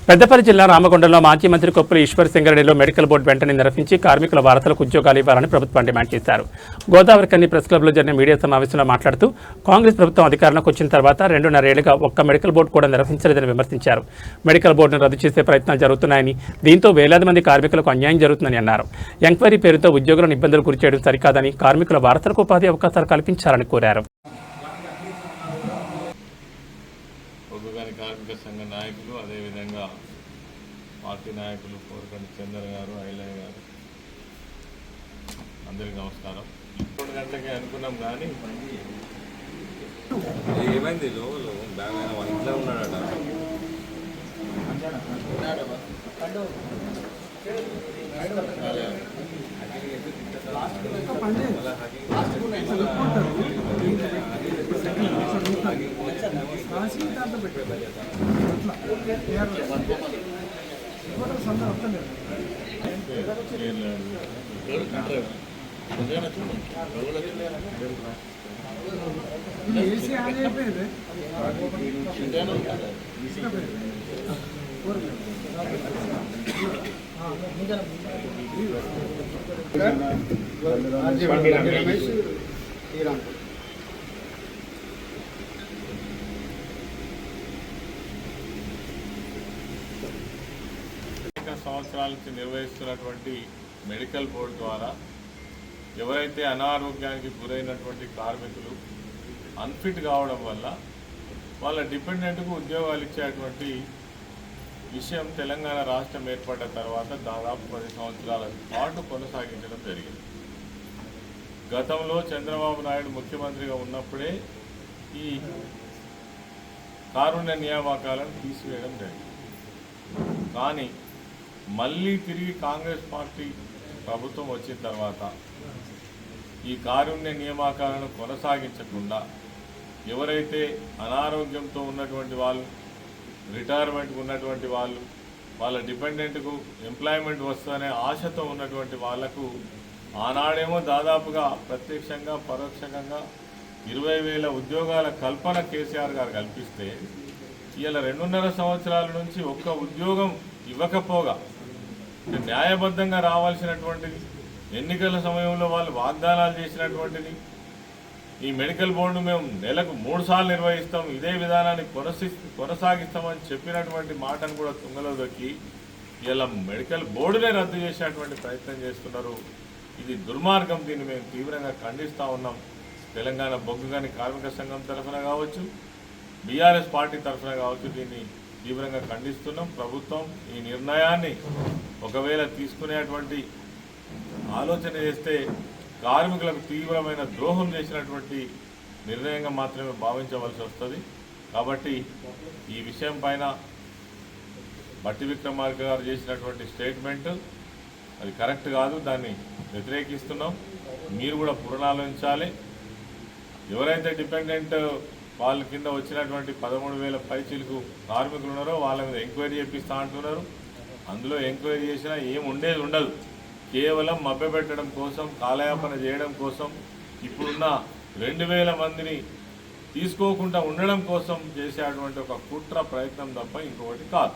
పెద్దపల్లి జిల్లా రామగుండంలో మాజీ మంత్రి కొప్పుల ఈశ్వర్ సింగరేణిలో మెడికల్ బోర్డు వెంటనే నిర్వహించి కార్మికుల వారసులకు ఉద్యోగాలు ఇవ్వాలని ప్రభుత్వం డిమాండ్ చేశారు. గోదావరి కన్ని ప్రెస్ క్లబ్లో జరిగిన మీడియా సమావేశంలో మాట్లాడుతూ కాంగ్రెస్ ప్రభుత్వం అధికారంలోకి వచ్చిన తర్వాత 2.5 ఏళ్లుగా ఒక్క మెడికల్ బోర్డు కూడా నిర్వహించలేదని విమర్శించారు. మెడికల్ బోర్డును రద్దు చేసే ప్రయత్నాలు జరుగుతున్నాయని, దీంతో వేలాది మంది కార్మికులకు అన్యాయం జరుగుతుందని అన్నారు. ఎంక్వైరీ పేరుతో ఉద్యోగులను ఇబ్బందులు గురిచేయడం సరికాదని, కార్మికుల వారసులకు ఉపాధి అవకాశాలు కల్పించాలని కోరారు. కార్మిక సంఘ నాయకులు, అదేవిధంగా పార్టీ నాయకులు కోరకండి చందర్ గారు, ఐలయ్య గారు, అందరికీ నమస్కారం. 2 గంటలకే అనుకున్నాం కానీ ఏమైంది? వాళ్ళ ఇంట్లో ఉన్నాడట. సంవత్సరాల నుంచి నిర్వహిస్తున్నటువంటి మెడికల్ బోర్డు ద్వారా ఎవరైతే అనారోగ్యానికి గురైనటువంటి కార్మికులు అన్ఫిట్ కావడం వల్ల వాళ్ళ డిపెండెంట్కు ఉద్యోగాలు ఇచ్చేటువంటి విషయం తెలంగాణ రాష్ట్రం ఏర్పడ్డ తర్వాత దాదాపు 10 సంవత్సరాల పాటు కొనసాగించడం జరిగింది. గతంలో చంద్రబాబు నాయుడు ముఖ్యమంత్రిగా ఉన్నప్పుడే ఈ కారుణ్య నియామకాలను తీసివేయడం జరిగింది. కానీ మళ్ళీ తిరిగి కాంగ్రెస్ పార్టీ ప్రభుత్వం వచ్చిన తర్వాత ఈ కారుణ్య నియామకాలను కొనసాగించకుండా ఎవరైతే అనారోగ్యంతో ఉన్నటువంటి వాళ్ళు, రిటైర్మెంట్కి ఉన్నటువంటి వాళ్ళు, వాళ్ళ డిపెండెంట్కు ఎంప్లాయ్మెంట్ వస్తుందనే ఆశతో ఉన్నటువంటి వాళ్లకు ఆనాడేమో దాదాపుగా ప్రత్యక్షంగా పరోక్షంగా 20,000 ఉద్యోగాల కల్పన కేసీఆర్ గారు కల్పిస్తే ఇలా 2.5 సంవత్సరాల నుంచి ఒక్క ఉద్యోగం ఇవ్వకపోగా న్యాయబద్ధంగా రావాల్సినటువంటిది, ఎన్నికల సమయంలో వాళ్ళు వాగ్దానాలు చేసినటువంటిది, ఈ మెడికల్ బోర్డు మేము నెలకు 3 సార్లు నిర్వహిస్తాం, ఇదే విధానాన్ని కొనసాగిస్తామని చెప్పినటువంటి మాటను కూడా తుంగలో దొక్కి ఇలా మెడికల్ బోర్డునే రద్దు చేసేటువంటి ప్రయత్నం చేస్తున్నారు. ఇది దుర్మార్గం. దీన్ని మేము తీవ్రంగా ఖండిస్తూ ఉన్నాం. తెలంగాణ బొగ్గుగని కార్మిక సంఘం తరఫున కావచ్చు, బీఆర్ఎస్ పార్టీ తరఫున కావచ్చు, దీన్ని తీవ్రంగా ఖండిస్తున్నాం. ప్రభుత్వం ఈ నిర్ణయాన్ని ఒకవేళ తీసుకునేటువంటి ఆలోచన చేస్తే కార్మికులకు తీవ్రమైన ద్రోహం చేసినటువంటి నిర్ణయంగా మాత్రమే భావించవలసి వస్తుంది. కాబట్టి ఈ విషయం పైన బట్టి విక్రమార్క గారు చేసినటువంటి స్టేట్మెంట్ అది కరెక్ట్ కాదు, దాన్ని వ్యతిరేకిస్తున్నాం. మీరు కూడా పునరాలోచించాలి. ఎవరైతే డిపెండెంట్ వాళ్ళ కింద వచ్చినటువంటి 13,000 పైచీలకు కార్మికులు ఉన్నారో వాళ్ళ మీద ఎంక్వైరీ చేపిస్తా అంటున్నారు. అందులో ఎంక్వైరీ చేసినా ఏం ఉండదు. కేవలం మభ్యపెట్టడం కోసం, కాలయాపన చేయడం కోసం, ఇప్పుడున్న 2,000 మందిని తీసుకోకుండా ఉండడం కోసం చేసేటువంటి ఒక కుట్ర ప్రయత్నం తప్ప ఇంకొకటి కాదు.